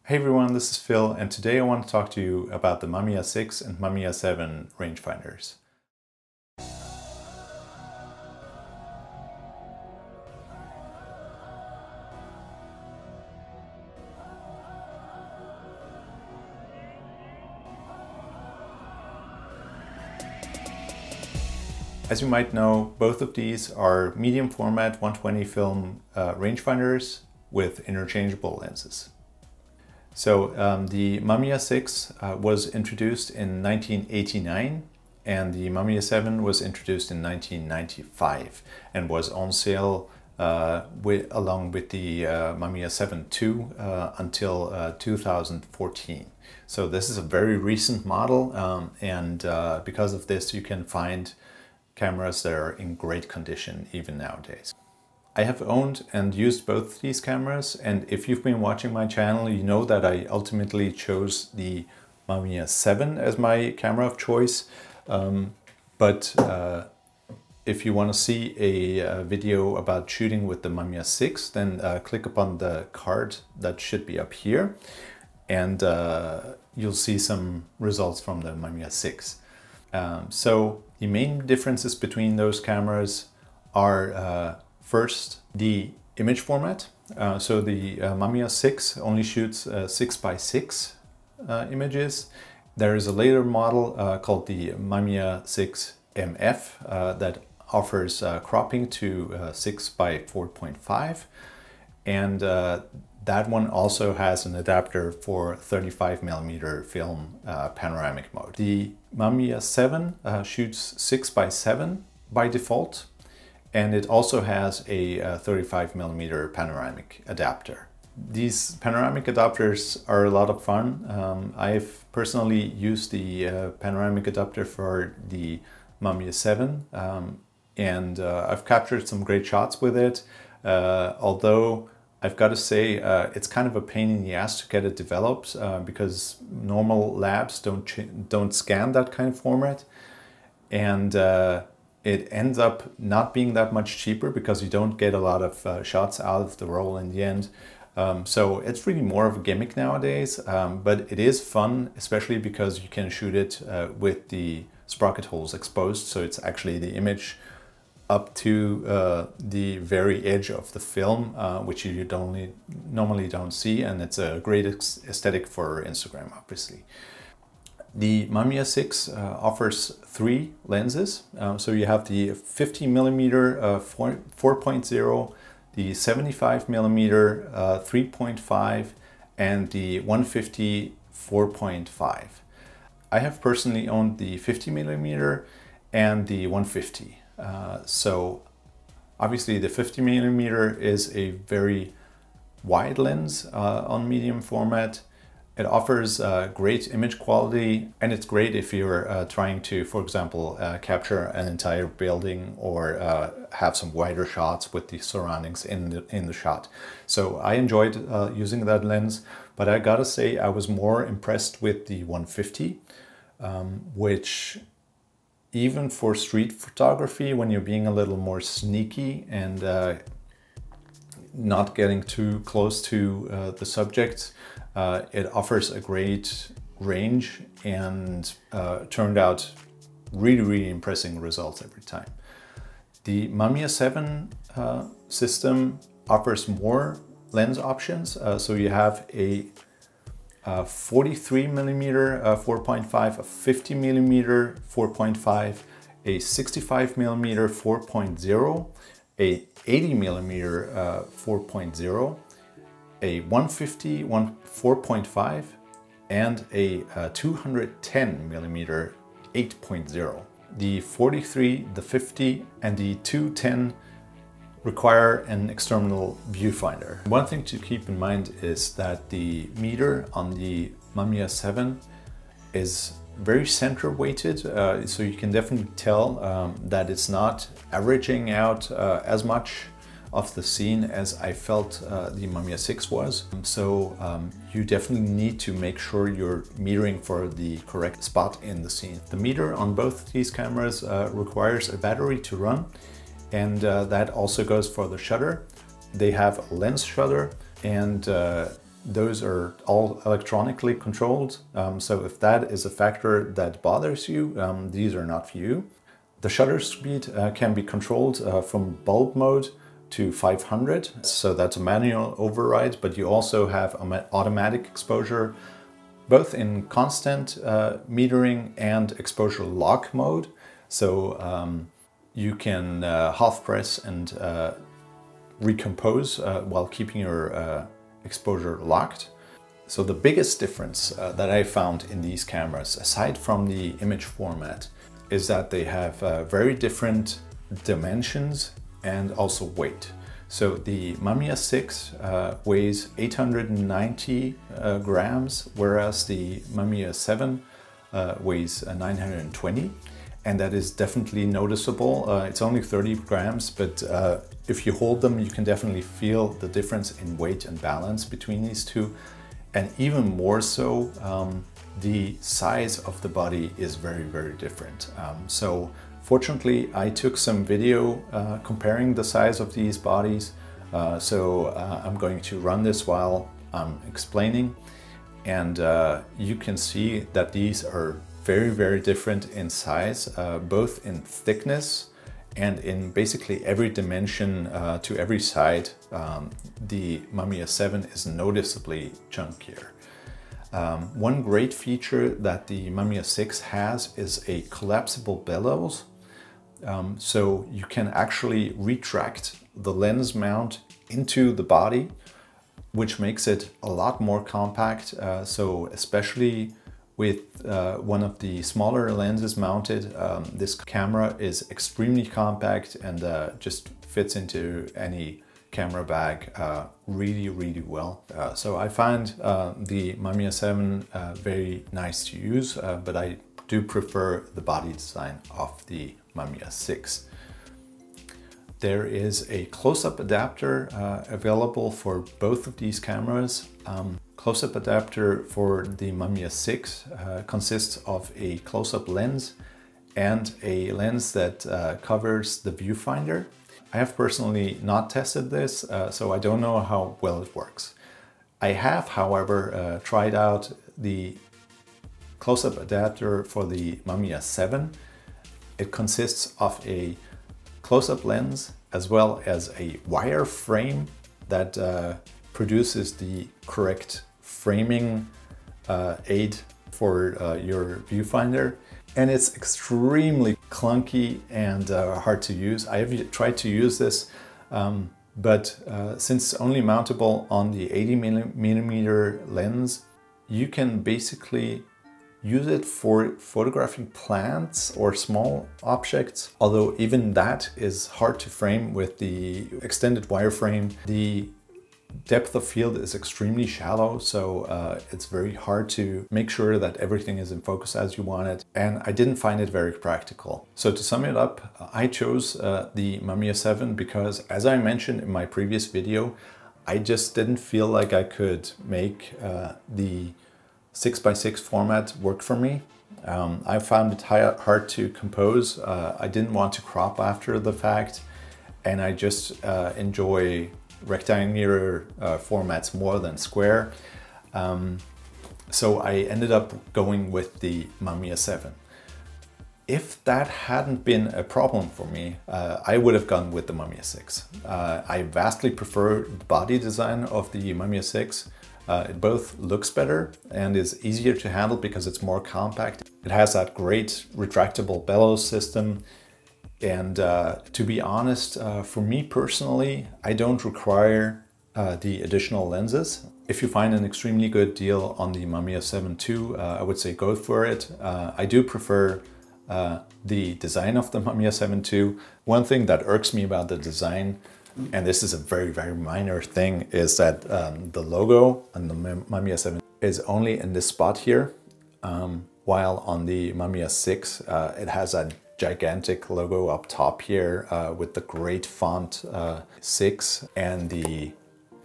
Hey everyone, this is Phil, and today I want to talk to you about the Mamiya 6 and Mamiya 7 rangefinders. As you might know, both of these are medium format 120 film rangefinders with interchangeable lenses. So the Mamiya 6 was introduced in 1989 and the Mamiya 7 was introduced in 1995 and was on sale along with the Mamiya 7 II until 2014. So this is a very recent model and because of this you can find cameras that are in great condition even nowadays. I have owned and used both these cameras, and if you've been watching my channel, you know that I ultimately chose the Mamiya 7 as my camera of choice. But if you want to see a video about shooting with the Mamiya 6, then click upon the card that should be up here, and you'll see some results from the Mamiya 6. So the main differences between those cameras are first, the image format. So the Mamiya 6 only shoots 6x6 images. There is a later model called the Mamiya 6 MF that offers cropping to 6x4.5, and that one also has an adapter for 35mm film panoramic mode. The Mamiya 7 shoots 6x7 by default, and it also has a 35mm panoramic adapter. These panoramic adapters are a lot of fun. I've personally used the panoramic adapter for the Mamiya 7 and I've captured some great shots with it, although I've got to say it's kind of a pain in the ass to get it developed because normal labs don't scan that kind of format, and it ends up not being that much cheaper because you don't get a lot of shots out of the roll in the end. So it's really more of a gimmick nowadays, but it is fun, especially because you can shoot it with the sprocket holes exposed, so it's actually the image up to the very edge of the film, which you normally don't see, and it's a great aesthetic for Instagram, obviously. The Mamiya 6 offers 3 lenses. So you have the 50mm 4.0, the 75mm 3.5, and the 150 4.5. I have personally owned the 50mm and the 150. So obviously the 50mm is a very wide lens on medium format. It offers great image quality, and it's great if you're trying to, for example, capture an entire building or have some wider shots with the surroundings in the shot. So I enjoyed using that lens, but I gotta say I was more impressed with the 150, which even for street photography, when you're being a little more sneaky and not getting too close to the subject, it offers a great range and turned out really impressive results every time. The Mamiya 7 system offers more lens options. So you have a 43mm 4.5, a 50mm 4.5, a 65mm 4.0, a 80mm 4.0, a 150 4.5, and a 210mm 8.0. The 43, the 50, and the 210 require an external viewfinder. One thing to keep in mind is that the meter on the Mamiya 7 is very center weighted, so you can definitely tell that it's not averaging out as much of the scene as I felt the Mamiya 6 was. So you definitely need to make sure you're metering for the correct spot in the scene. The meter on both these cameras requires a battery to run, and that also goes for the shutter. They have a lens shutter, and those are all electronically controlled. So if that is a factor that bothers you, these are not for you. The shutter speed can be controlled from bulb mode to 500. So that's a manual override, but you also have automatic exposure, both in constant metering and exposure lock mode. So you can half press and recompose while keeping your exposure locked. So the biggest difference that I found in these cameras, aside from the image format, is that they have very different dimensions and also weight. So the Mamiya 6 weighs 890 grams, whereas the Mamiya 7 weighs 920. And that is definitely noticeable. It's only 30 grams, but if you hold them, you can definitely feel the difference in weight and balance between these two. And even more so, the size of the body is very, very different. So fortunately, I took some video comparing the size of these bodies. So I'm going to run this while I'm explaining. And you can see that these are very, very different in size, both in thickness and in basically every dimension to every side. The Mamiya 7 is noticeably chunkier. One great feature that the Mamiya 6 has is a collapsible bellows. So you can actually retract the lens mount into the body, which makes it a lot more compact. So especially with one of the smaller lenses mounted, this camera is extremely compact and just fits into any camera bag really, really well. So I find the Mamiya 7 very nice to use, but I do prefer the body design of the Mamiya 6. There is a close-up adapter available for both of these cameras. Close-up adapter for the Mamiya 6 consists of a close-up lens and a lens that covers the viewfinder. I have personally not tested this, so I don't know how well it works. I have, however, tried out the close-up adapter for the Mamiya 7. It consists of a close-up lens as well as a wire frame that produces the correct framing aid for your viewfinder. And it's extremely clunky and hard to use. I have tried to use this, but since it's only mountable on the 80mm lens, you can basically use it for photographing plants or small objects. Although even that is hard to frame with the extended wireframe. The depth of field is extremely shallow, so it's very hard to make sure that everything is in focus as you want it, and I didn't find it very practical. So to sum it up, I chose the Mamiya 7 because, as I mentioned in my previous video, I just didn't feel like I could make the 6x6 format work for me. I found it hard to compose. I didn't want to crop after the fact, and I just enjoy rectangular formats more than square. So I ended up going with the Mamiya 7. If that hadn't been a problem for me, I would have gone with the Mamiya 6. I vastly prefer the body design of the Mamiya 6. It both looks better and is easier to handle because it's more compact. It has that great retractable bellows system. And to be honest, for me personally, I don't require the additional lenses. If you find an extremely good deal on the Mamiya 7 II, I would say go for it. I do prefer the design of the Mamiya 7 II. One thing that irks me about the design, and this is a very, very minor thing, is that the logo on the Mamiya 7 is only in this spot here, while on the Mamiya 6 it has a gigantic logo up top here with the great font 6, and the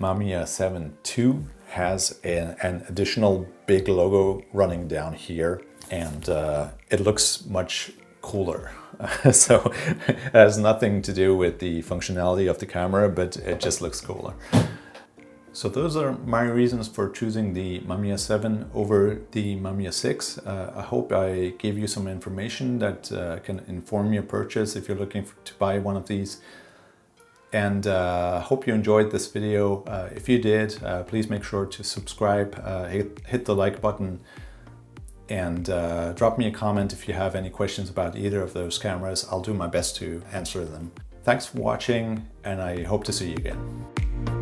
Mamiya 7 II has an additional big logo running down here, and it looks much cooler. So it has nothing to do with the functionality of the camera, but it just looks cooler. So those are my reasons for choosing the Mamiya 7 over the Mamiya 6. I hope I gave you some information that can inform your purchase if you're looking to buy one of these. And hope you enjoyed this video. If you did, please make sure to subscribe, hit the like button, and drop me a comment if you have any questions about either of those cameras. I'll do my best to answer them. Thanks for watching, and I hope to see you again.